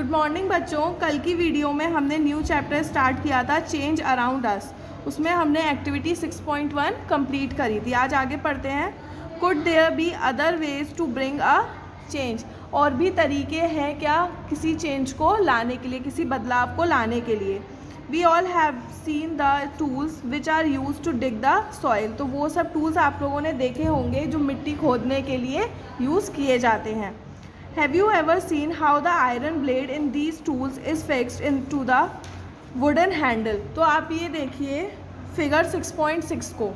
Good morning बच्चों। कल की वीडियो में हमने न्यू चैप्टर स्टार्ट किया था चेंज अराउंड अस। उसमें हमने एक्टिविटी 6.1 कंप्लीट करी थी। आज आगे पढ़ते हैं। Could there be other ways to bring a change. और भी तरीके हैं क्या किसी चेंज को लाने के लिए, किसी बदलाव को लाने के लिए। We all have seen the tools which are use to dig the soil. तो वो सब टूल्स आप लोगों ने देखे होंगे जो मिट्टी खोदने के लिए यूज़ किए जाते हैं। Have you ever seen how the iron blade in these tools is fixed into the wooden handle? तो आप ये देखिए फिगर 6.6 को।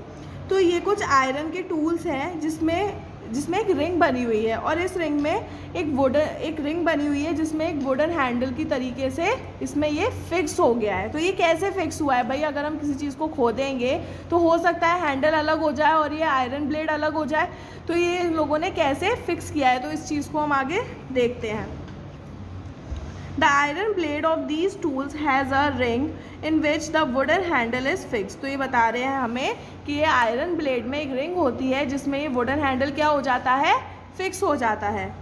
तो ये कुछ आयरन के टूल्स हैं जिसमें एक रिंग बनी हुई है और इस रिंग में एक रिंग बनी हुई है जिसमें एक वुडन हैंडल की तरीके से इसमें ये फिक्स हो गया है। तो ये कैसे फिक्स हुआ है भाई? अगर हम किसी चीज़ को खोदेंगे तो हो सकता है हैंडल अलग हो जाए और ये आयरन ब्लेड अलग हो जाए। तो ये लोगों ने कैसे फिक्स किया है, तो इस चीज़ को हम आगे देखते हैं। The iron blade of these tools has a ring in which the wooden handle is fixed। तो ये बता रहे हैं हमें कि ये आयरन ब्लेड में एक रिंग होती है जिसमें ये वुडन हैंडल क्या हो जाता है, फिक्स हो जाता है।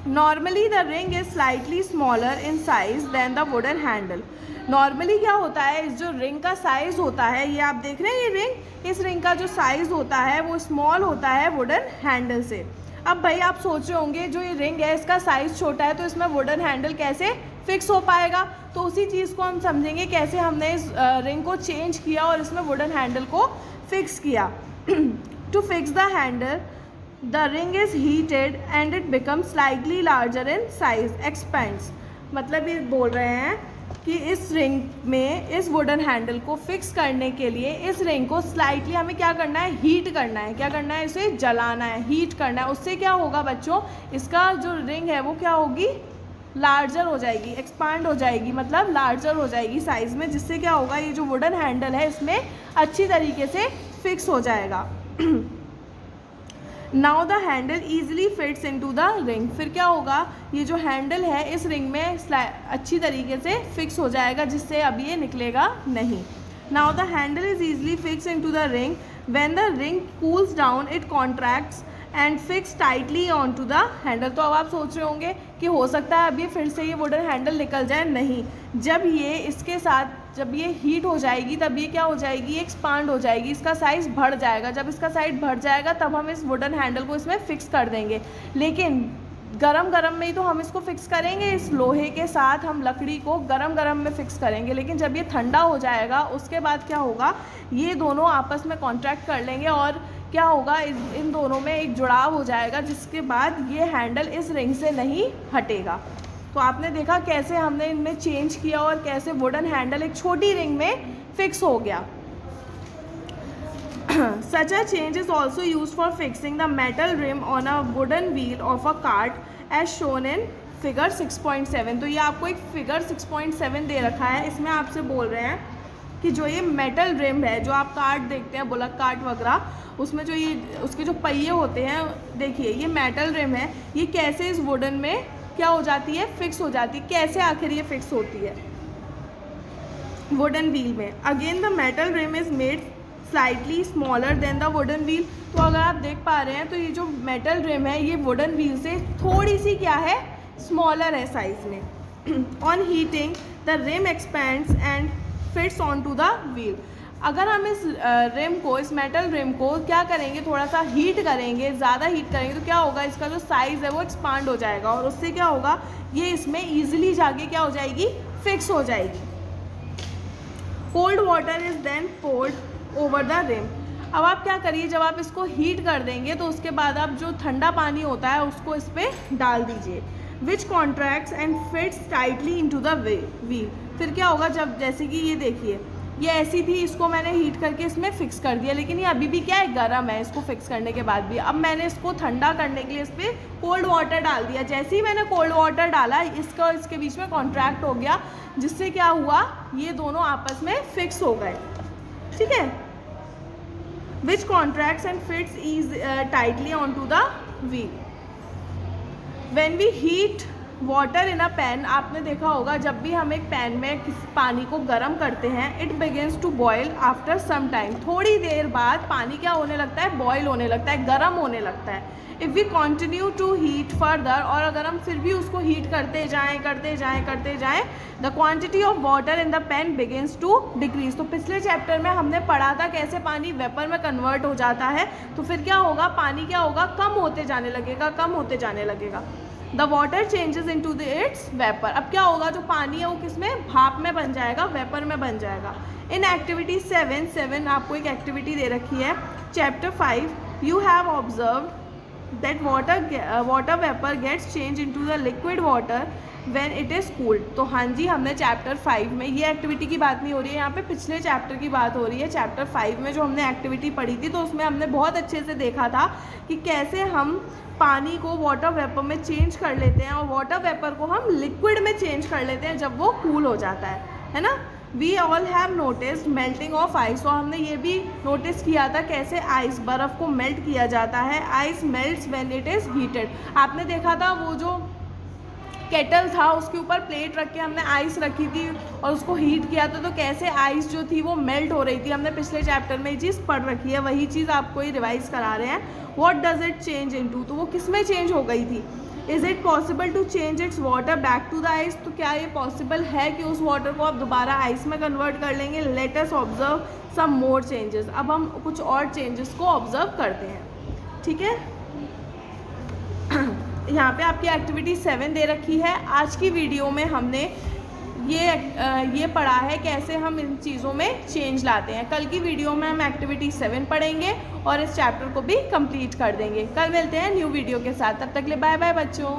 Normally the ring is slightly smaller in size than the wooden handle. Normally क्या होता है, इस जो रिंग का साइज़ होता है, ये आप देख रहे हैं ये रिंग, इस रिंग का जो साइज़ होता है वो स्मॉल होता है वुडन हैंडल से। अब भाई आप सोच रहे होंगे जो ये रिंग है इसका साइज़ छोटा है तो इसमें वुडन हैंडल कैसे फिक्स हो पाएगा। तो उसी चीज़ को हम समझेंगे कैसे हमने इस रिंग को चेंज किया और इसमें वुडन हैंडल को फिक्स किया। To fix the handle the ring is heated and it becomes slightly larger in size expands. मतलब ये बोल रहे हैं कि इस रिंग में इस वुडन हैंडल को फिक्स करने के लिए इस रिंग को स्लाइटली हमें क्या करना है, हीट करना है। क्या करना है, इसे जलाना है, हीट करना है। उससे क्या होगा बच्चों, इसका जो रिंग है वो क्या होगी, लार्जर हो जाएगी, एक्सपांड हो जाएगी, मतलब लार्जर हो जाएगी साइज़ में, जिससे क्या होगा ये जो वुडन हैंडल है इसमें अच्छी तरीके से फिक्स हो जाएगा। Now the handle easily fits into the ring. फिर क्या होगा, ये जो हैंडल है इस रिंग में अच्छी तरीके से फिक्स हो जाएगा जिससे अब ये निकलेगा नहीं। Now the handle is easily fix into the ring. When the ring cools down it contracts and fix tightly on to the handle. तो अब आप सोच रहे होंगे कि हो सकता है अब ये फिर से ये वुडन हैंडल निकल जाए। नहीं, जब ये इसके साथ जब ये हीट हो जाएगी तब ये क्या हो जाएगी, एक्सपांड हो जाएगी, इसका साइज़ बढ़ जाएगा। जब इसका साइज़ बढ़ जाएगा तब हम इस वुडन हैंडल को इसमें फ़िक्स कर देंगे। लेकिन गरम में ही तो हम इसको फिक्स करेंगे, इस लोहे के साथ हम लकड़ी को गरम में फिक्स करेंगे। लेकिन जब ये ठंडा हो जाएगा उसके बाद क्या होगा, ये दोनों आपस में कॉन्ट्रैक्ट कर लेंगे और क्या होगा, इन दोनों में एक जुड़ाव हो जाएगा जिसके बाद ये हैंडल इस रिंग से नहीं हटेगा। तो आपने देखा कैसे हमने इनमें चेंज किया और कैसे वुडन हैंडल एक छोटी रिंग में फिक्स हो गया। Such a change is also used for fixing the metal rim on a wooden wheel of a cart as shown in figure 6.7। तो ये आपको एक फिगर 6.7 दे रखा है। इसमें आपसे बोल रहे हैं कि जो ये मेटल रिम है, जो आप कार्ट देखते हैं, बुलक कार्ट वगैरह, उसमें जो ये उसके जो पहिए होते हैं, देखिए ये मेटल रिम है, ये कैसे इस वुडन में क्या हो जाती है, फिक्स हो जाती है। कैसे आखिर ये फिक्स होती है वुडन व्हील में। Again the metal rim is made slightly smaller than the wooden wheel. तो अगर आप देख पा रहे हैं तो ये जो मेटल रिम है ये वुडन व्हील से थोड़ी सी क्या है, स्मॉलर है साइज में। On heating the rim expands and fits on to the wheel. अगर हम इस रिम को, इस मेटल रिम को क्या करेंगे, थोड़ा सा हीट करेंगे, ज़्यादा हीट करेंगे तो क्या होगा, इसका जो साइज़ है वो एक्सपांड हो जाएगा और उससे क्या होगा, ये इसमें ईजिली जाके क्या हो जाएगी, फिक्स हो जाएगी। Cold water is then poured over the rim. अब आप क्या करिए, जब आप इसको हीट कर देंगे तो उसके बाद आप जो ठंडा पानी होता है उसको इस पर डाल दीजिए। Which contracts and fits tightly into the wheel. फिर क्या होगा, जब जैसे कि ये देखिए ये ऐसी थी, इसको मैंने हीट करके इसमें फ़िक्स कर दिया, लेकिन ये अभी भी क्या है, गर्म है। इसको फिक्स करने के बाद भी अब मैंने इसको ठंडा करने के लिए इस पर कोल्ड वाटर डाल दिया। जैसे ही मैंने कोल्ड वाटर डाला इसके बीच में कॉन्ट्रैक्ट हो गया, जिससे क्या हुआ, ये दोनों आपस में फिक्स हो गए। ठीक है। Which contracts and fits is tightly on to the wheel. When we heat water in a pan, आपने देखा होगा जब भी हम एक पैन में पानी को गर्म करते हैं, it begins to boil after some time, थोड़ी देर बाद पानी क्या होने लगता है, बॉयल होने लगता है, गर्म होने लगता है। If we continue to heat further, और अगर हम फिर भी उसको हीट करते जाएं, the quantity of water in the pan begins to decrease. तो पिछले चैप्टर में हमने पढ़ा था कैसे पानी वेपर में कन्वर्ट हो जाता है, तो फिर क्या होगा, पानी क्या होगा, कम होते जाने लगेगा। The water changes into the its vapour, अब क्या होगा, जो पानी है वो किस में, भाप में बन जाएगा, वेपर में बन जाएगा। इन एक्टिविटी 7 आपको एक एक्टिविटी दे रखी है, chapter 5, you have observe that water vapor gets changed into the liquid water when it is cooled। तो हाँ जी, हमने चैप्टर 5 में, ये एक्टिविटी की बात नहीं हो रही है यहाँ पे, पिछले चैप्टर की बात हो रही है। चैप्टर 5 में जो हमने एक्टिविटी पढ़ी थी, तो उसमें हमने बहुत अच्छे से देखा था कि कैसे हम पानी को वाटर वेपर में चेंज कर लेते हैं और वाटर वेपर को हम लिक्विड में चेंज कर लेते हैं जब वो कूल हो जाता है ना। We all have noticed melting of ice, और हमने ये भी नोटिस किया था कैसे आइस, बर्फ़ को मेल्ट किया जाता है। Ice melts when it is heated, आपने देखा था वो जो केटल था उसके ऊपर प्लेट रख के हमने आइस रखी थी और उसको हीट किया था, तो कैसे आइस जो थी वो मेल्ट हो रही थी। हमने पिछले चैप्टर में ये चीज़ पढ़ रखी है, वही चीज़ आपको ये रिवाइज करा रहे हैं। What does it change into, तो वो किस में चेंज हो गई थी। Is it possible to change its water back to the ice, तो क्या ये पॉसिबल है कि उस वाटर को आप दोबारा आइस में कन्वर्ट कर लेंगे। Let us observe some more changes, अब हम कुछ और चेंजेस को ऑब्जर्व करते हैं, ठीक है। यहाँ पे आपकी एक्टिविटी 7 दे रखी है। आज की वीडियो में हमने ये पढ़ा है कैसे हम इन चीज़ों में चेंज लाते हैं। कल की वीडियो में हम एक्टिविटी 7 पढ़ेंगे और इस चैप्टर को भी कंप्लीट कर देंगे। कल मिलते हैं न्यू वीडियो के साथ, तब तक के लिए बाय बाय बच्चों।